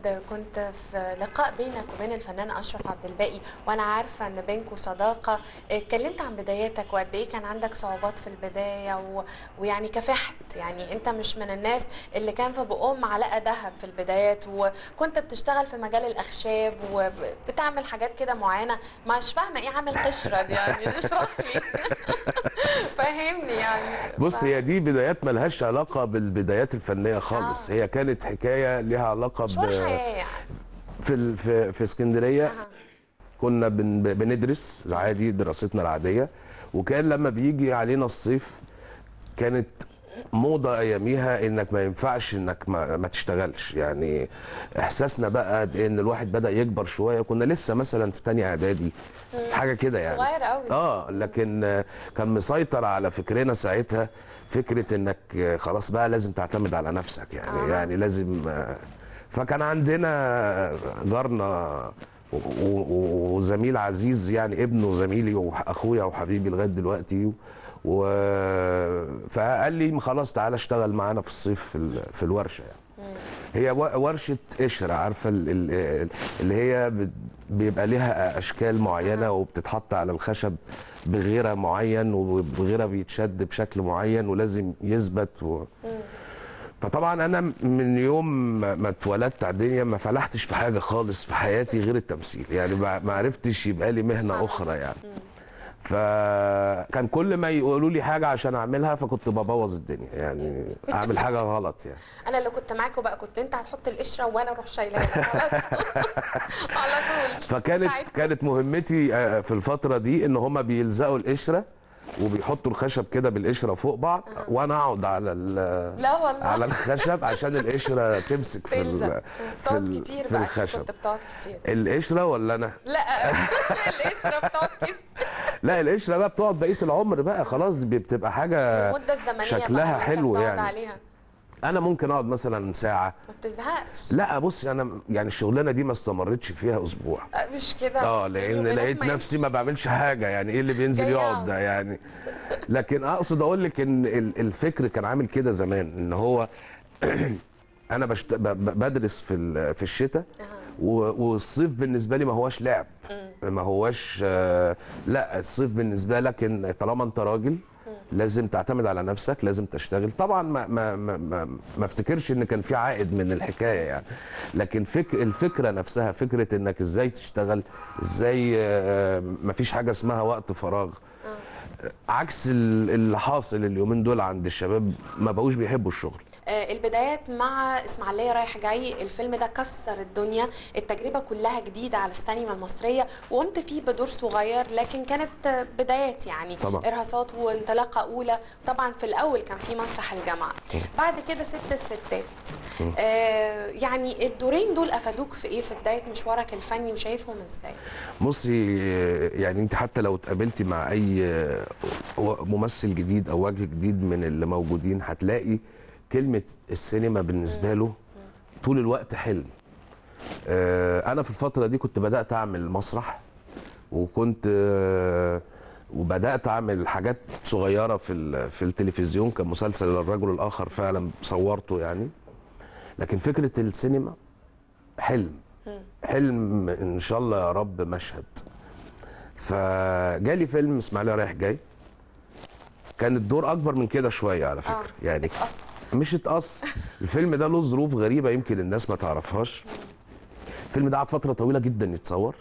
كنت في لقاء بينك وبين الفنان أشرف عبد الباقي، وأنا عارفة إن بينكوا صداقة. اتكلمت عن بداياتك وقد إيه كان عندك صعوبات في البداية ويعني كافحت. يعني أنت مش من الناس اللي كان في بقهم معلقة ذهب في البدايات، وكنت بتشتغل في مجال الأخشاب وبتعمل حاجات كده معينة. مش فاهمة إيه عامل قشرة دي، يعني اشرح لي. فهمني يعني بص، هي دي بدايات ملهاش علاقة بالبدايات الفنية خالص. هي كانت حكاية ليها علاقة مشوار حياة يعني. في اسكندرية. أها. كنا بندرس العادي، دراستنا العادية. وكان لما بيجي علينا الصيف كانت موضة اياميها انك ما ينفعش انك ما تشتغلش. يعني احساسنا بقى بان الواحد بدأ يكبر شوية، كنا لسه مثلا في تانية اعدادي، حاجة كده يعني. صغير قوي. لكن كان مسيطر على فكرنا ساعتها فكرة انك خلاص بقى لازم تعتمد على نفسك. يعني لازم فكان عندنا جارنا وزميل عزيز، يعني ابنه زميلي واخويا وحبيبي لغايه دلوقتي. و... فقال لي خلاص تعالى اشتغل معانا في الصيف في الورشه. يعني هي ورشه قشره، عارفه اللي هي بيبقى ليها اشكال معينه وبتتحط على الخشب بغيره معين، وبغيره بيتشد بشكل معين ولازم يثبت. فطبعا انا من يوم ما اتولدت على الدنيا ما فلحتش في حاجه خالص في حياتي غير التمثيل. يعني ما عرفتش يبقى لي مهنه اخرى يعني. فكان كل ما يقولوا لي حاجه عشان اعملها فكنت ببوظ الدنيا، يعني اعمل حاجه غلط يعني. انا لو كنت معاكوا بقى كنت انت هتحط القشره وانا اروح شايلها لك على طول. على طول. فكانت مهمتي في الفتره دي ان هم بيلزقوا القشره وبيحطوا الخشب كده بالقشره فوق بعض، وانا اقعد على لا والله. على الخشب عشان القشره تمسك بتقعد كتير في بقى، الخشب. كنت بتقعد كتير. القشره ولا انا؟ لا. القشره بتقعد كتير. لا، القشره بقى بتقعد بقيه العمر بقى، خلاص بتبقى حاجه في المده الزمنيه شكلها بقى حلو بتقعد يعني. عليها. انا ممكن اقعد مثلا ساعه. ما بتزهقش؟ لا بص، انا يعني الشغلانه دي ما استمرتش فيها اسبوع. مش كده. لان لقيت نفسي ما بعملش حاجه. يعني ايه اللي بينزل جاي يقعد ده يعني؟ لكن اقصد اقول لك ان الفكر كان عامل كده زمان، ان هو انا بدرس في الشتاء، والصيف بالنسبه لي ما هواش لعب، ما هواش لا، الصيف بالنسبه لك ان طالما انت راجل لازم تعتمد على نفسك، لازم تشتغل. طبعا ما افتكرش ان كان في عائد من الحكايه يعني. لكن الفكره نفسها، فكره انك ازاي تشتغل، ازاي ما فيش حاجه اسمها وقت فراغ. عكس اللي حاصل اليومين دول عند الشباب، ما بقوش بيحبوا الشغل. البدايات مع اسماعيليه رايح جاي، الفيلم ده كسر الدنيا. التجربه كلها جديده على السينما المصريه، وقمت فيه بدور صغير لكن كانت بدايات يعني. طبعا. ارهاصات وانطلاقه اولى. طبعا في الاول كان في مسرح الجامعه، بعد كده ست الستات. يعني الدورين دول افادوك في ايه في بدايه مشوارك الفني، وشايفهم ازاي؟ بصي، يعني انت حتى لو اتقابلتي مع اي ممثل جديد او وجه جديد من اللي موجودين هتلاقي كلمة السينما بالنسبة له طول الوقت حلم. أنا في الفترة دي كنت بدأت أعمل مسرح، وكنت وبدأت أعمل حاجات صغيرة في التلفزيون. كان مسلسل الرجل الآخر فعلا صورته يعني. لكن فكرة السينما حلم، حلم إن شاء الله يا رب مشهد. فجالي فيلم اسماعيليه رايح جاي، كان الدور أكبر من كده شوية على فكرة. يعني مش اتقص. الفيلم ده له ظروف غريبه يمكن الناس ما تعرفهاش. الفيلم ده قعد فتره طويله جدا يتصور.